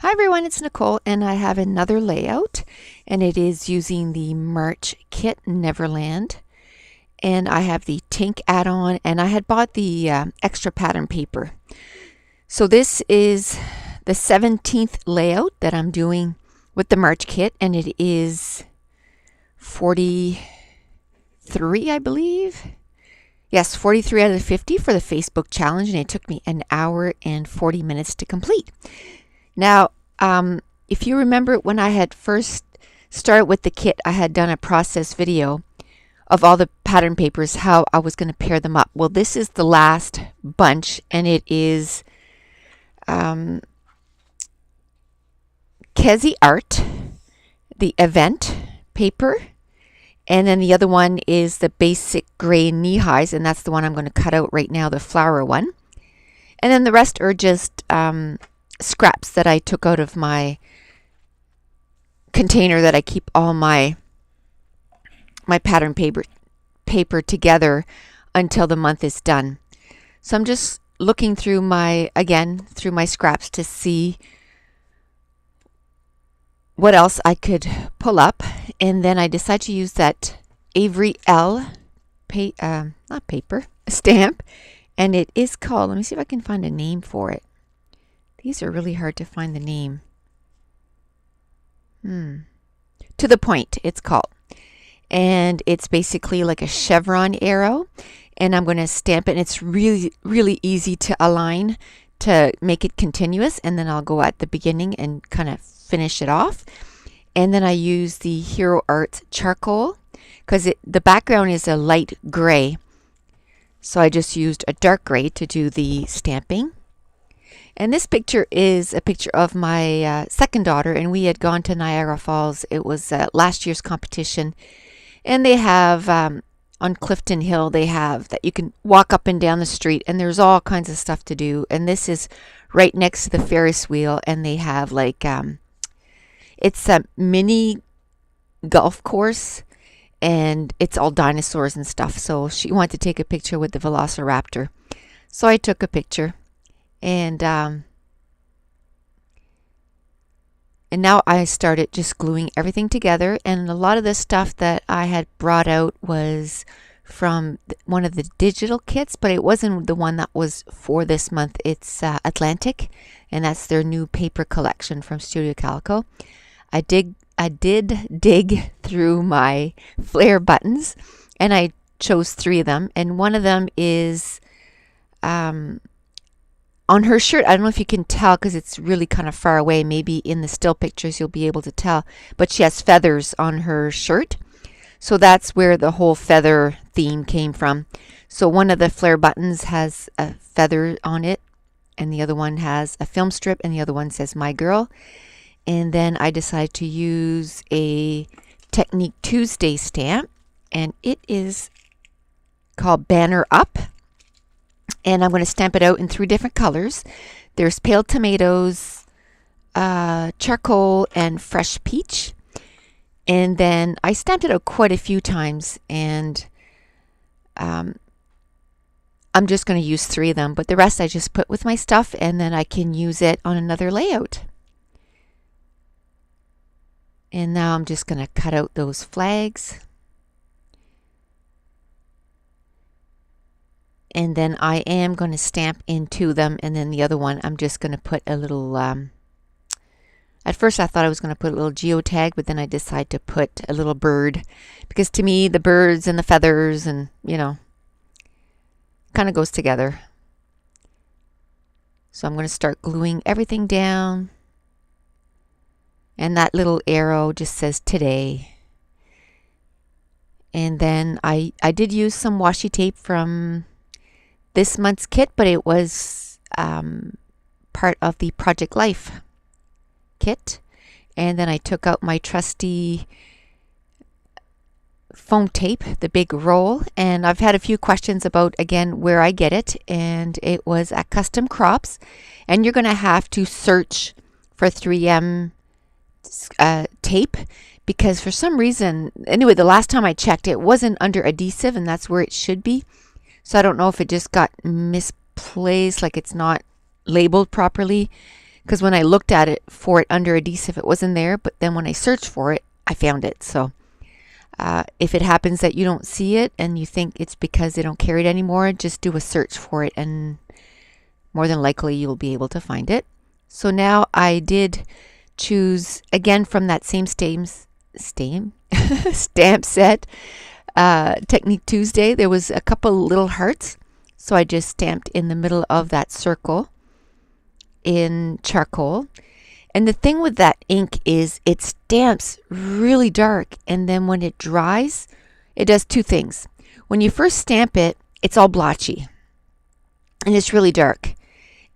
Hi everyone, it's Nicole and I have another layout and it is using the March kit Neverland, and I have the Tink add-on and I had bought the extra pattern paper. So this is the 17th layout that I'm doing with the March kit, and it is 43, I believe. Yes, 43 out of the 50 for the Facebook challenge, and it took me an hour and 40 minutes to complete. Now, if you remember when I had first started with the kit, I had done a process video of all the pattern papers, how I was going to pair them up. Well, this is the last bunch, and it is Kezi Art, the event paper, and then the other one is the basic gray knee highs, and that's the one I'm going to cut out right now, the flower one. And then the rest are just scraps that I took out of my container that I keep all my pattern paper together until the month is done. So I'm just looking through my scraps to see what else I could pull up, and then I decided to use that Avery L stamp, and it is called, let me see if I can find a name for it. These are really hard to find the name. To the Point, it's called. And it's basically like a chevron arrow. And I'm going to stamp it. And it's really, really easy to align to make it continuous. And then I'll go at the beginning and kind of finish it off. And then I use the Hero Arts charcoal because the background is a light gray. So I just used a dark gray to do the stamping. And this picture is a picture of my second daughter, and we had gone to Niagara Falls. It was last year's competition, and they have on Clifton Hill, they have that you can walk up and down the street, and there's all kinds of stuff to do. And this is right next to the Ferris wheel, and they have like it's a mini golf course, and it's all dinosaurs and stuff. So she wanted to take a picture with the Velociraptor, so I took a picture. And now I started just gluing everything together. And a lot of the stuff that I had brought out was from one of the digital kits, but it wasn't the one that was for this month. It's Atlantic, and that's their new paper collection from Studio Calico. I did dig through my flare buttons, and I chose 3 of them. And one of them is on her shirt. I don't know if you can tell because it's really kind of far away. Maybe in the still pictures you'll be able to tell. But she has feathers on her shirt. So that's where the whole feather theme came from. So one of the flare buttons has a feather on it, and the other one has a film strip, and the other one says My Girl. And then I decided to use a Technique Tuesday stamp, and it is called Banner Up. And I'm going to stamp it out in 3 different colors. There's pale tomatoes, charcoal, and fresh peach. And then I stamped it out quite a few times, and I'm just going to use 3 of them, but the rest I just put with my stuff, and then I can use it on another layout. And now I'm just going to cut out those flags. And then I am going to stamp into them, and then the other one I'm just going to put a little, at first I thought I was going to put a little geotag, but then I decided to put a little bird, because to me the birds and the feathers and, you know, kind of goes together. So I'm going to start gluing everything down, and that little arrow just says today. And then I did use some washi tape from this month's kit, but it was part of the Project Life kit. And then I took out my trusty foam tape, the big roll, and I've had a few questions about, again, where I get it, and it was at Custom Crops. And you're going to have to search for 3M tape, because for some reason, anyway, the last time I checked, it wasn't under adhesive, and that's where it should be. So I don't know if it just got misplaced, like it's not labeled properly. because when I looked at it for it under adhesive, it wasn't there. But then when I searched for it, I found it. So if it happens that you don't see it and you think it's because they don't carry it anymore, just do a search for it and more than likely you'll be able to find it. So now I did choose again from that same stamp set, Technique Tuesday. There was a couple little hearts, so I just stamped in the middle of that circle in charcoal. And the thing with that ink is it stamps really dark, and then when it dries, it does two things. When you first stamp it, it's all blotchy and it's really dark.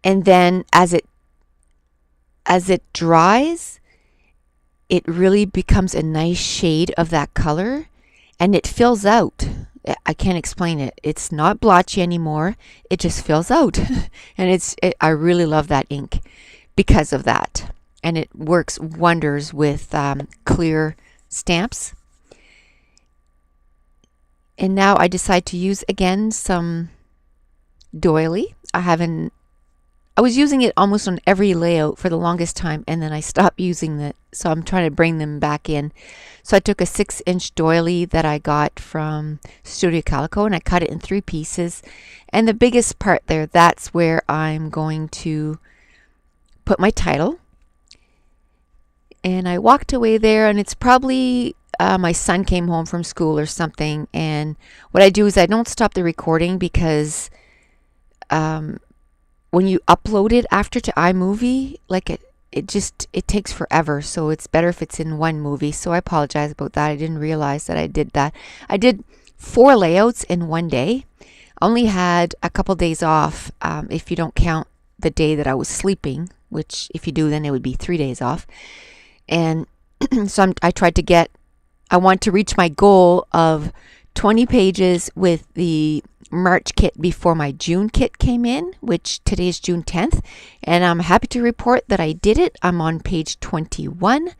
And then as it dries, it really becomes a nice shade of that color, and it fills out. I can't explain it. It's not blotchy anymore. It just fills out. And I really love that ink because of that. And it works wonders with clear stamps. And now I decide to use again some doily. I was using it almost on every layout for the longest time, and then I stopped using it, so I'm trying to bring them back in. So I took a 6-inch doily that I got from Studio Calico, and I cut it in 3 pieces. And the biggest part there, that's where I'm going to put my title. And I walked away there, and it's probably my son came home from school or something. And what I do is I don't stop the recording because when you upload it after to iMovie, like it takes forever. So it's better if it's in one movie. So I apologize about that. I didn't realize that I did that. I did 4 layouts in one day. Only had a couple days off if you don't count the day that I was sleeping, which if you do, then it would be 3 days off. And so I want to reach my goal of 20 pages with the March kit before my June kit came in, which today is June 10th. And I'm happy to report that I did it. I'm on page 21.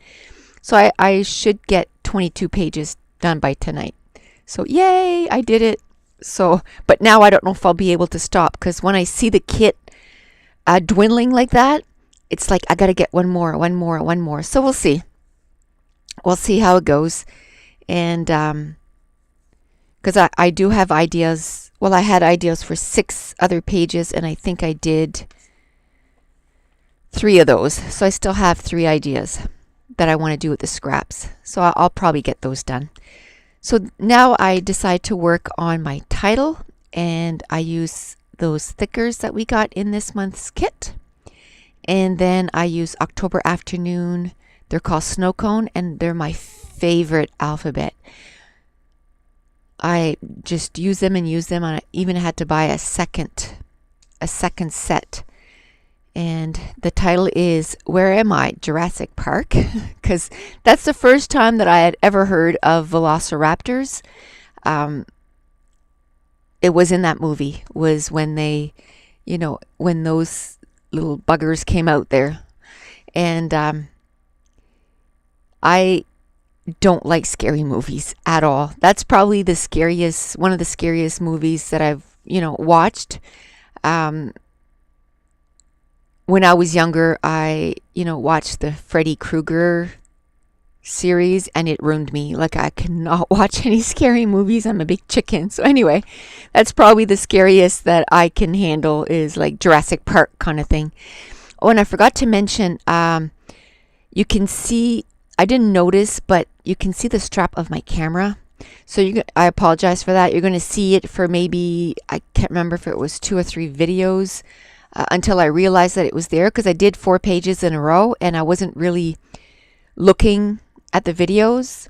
So I should get 22 pages done by tonight. So yay, I did it. So, but now I don't know if I'll be able to stop, because when I see the kit dwindling like that, it's like I got to get one more. So we'll see. We'll see how it goes. And because I do have ideas. Well, I had ideas for 6 other pages, and I think I did 3 of those. So I still have 3 ideas that I want to do with the scraps. So I'll probably get those done. So now I decide to work on my title, and I use those thickers that we got in this month's kit. And then I use October Afternoon. They're called Snow Cone, and they're my favorite alphabet. I just use them, and I even had to buy a second set. And the title is Where Am I? Jurassic Park, because that's the first time that I had ever heard of velociraptors. It was in that movie, was when they, when those little buggers came out there. And I don't like scary movies at all. That's probably one of the scariest movies that I've, watched. When I was younger, I, watched the Freddy Krueger series, and it ruined me. Like, I cannot watch any scary movies. I'm a big chicken. So anyway, that's probably the scariest that I can handle, is like Jurassic Park kind of thing. Oh, and I forgot to mention, you can see, I didn't notice, but you can see the strap of my camera. So I apologize for that. You're going to see it for maybe, I can't remember if it was 2 or 3 videos until I realized that it was there, because I did 4 pages in a row and I wasn't really looking at the videos.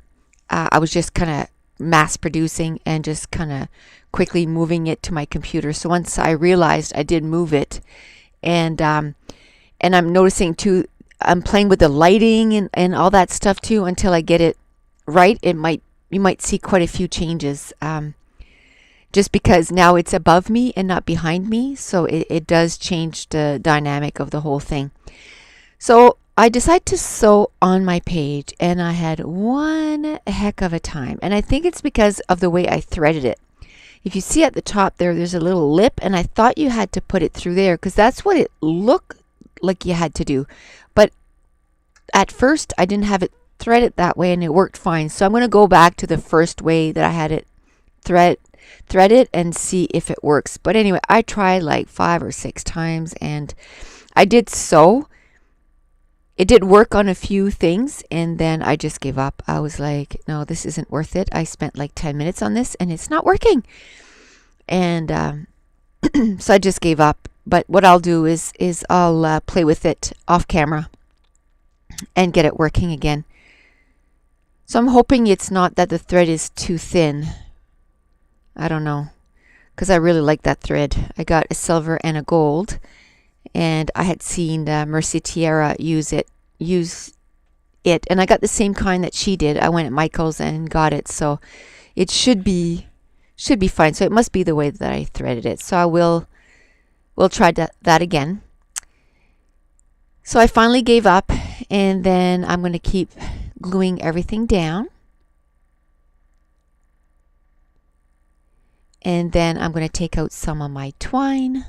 I was just kind of mass producing and just kind of quickly moving it to my computer. So once I realized, I did move it, and I'm noticing too, I'm playing with the lighting and all that stuff too until I get it right. You might see quite a few changes, just because now it's above me and not behind me. So it does change the dynamic of the whole thing. So I decided to sew on my page, and I had one heck of a time. And I think it's because of the way I threaded it. If you see at the top there's a little lip, and I thought you had to put it through there because that's what it looked like you had to do. But at first I didn't have it threaded that way and it worked fine. So I'm going to go back to the first way that I had it threaded and see if it works. But anyway, I tried like 5 or 6 times and I did sew. It did work on a few things and then I just gave up. I was like, no, this isn't worth it. I spent like 10 minutes on this and it's not working. And so I just gave up. But what I'll do is I'll play with it off camera and get it working again. So I'm hoping it's not that the thread is too thin. I don't know, because I really like that thread. I got a silver and a gold, and I had seen Mercy Tiara use it, and I got the same kind that she did. I went at Michael's and got it, so it should be fine. So it must be the way that I threaded it. So we'll try that again. So I finally gave up, and then I'm going to keep gluing everything down. And then I'm going to take out some of my twine.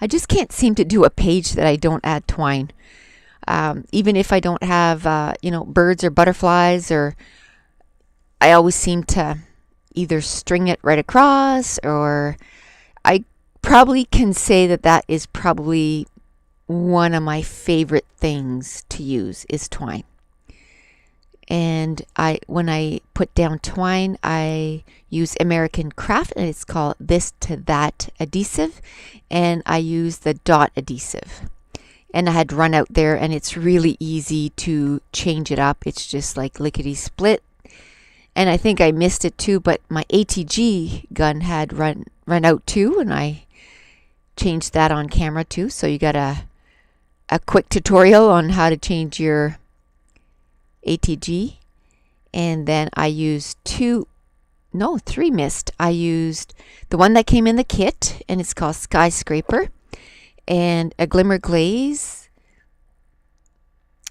I just can't seem to do a page that I don't add twine. Even if I don't have, birds or butterflies, or I always seem to either string it right across, or I probably can say that is probably one of my favorite things to use is twine. And when I put down twine, I use American Craft, and it's called This to That adhesive, and I use the dot adhesive. And I had run out there, and it's really easy to change it up. It's just like lickety split. And I think I missed it too, but my ATG gun had run out too, and I changed that on camera too. So you got a quick tutorial on how to change your ATG. And then I used 3 mist. I used the one that came in the kit, and it's called Skyscraper, and a Glimmer Glaze,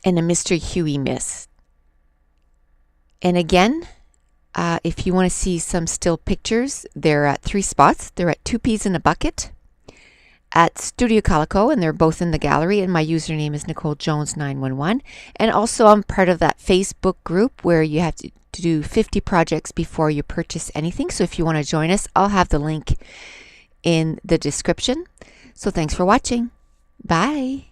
and a Mr. Huey mist. And again, if you want to see some still pictures, they're at 3 spots. They're at 2 Peas in a Bucket, at Studio Calico, and they're both in the gallery, and my username is NicoleJones911. And also I'm part of that Facebook group where you have to do 50 projects before you purchase anything. So if you want to join us, I'll have the link in the description. So thanks for watching. Bye.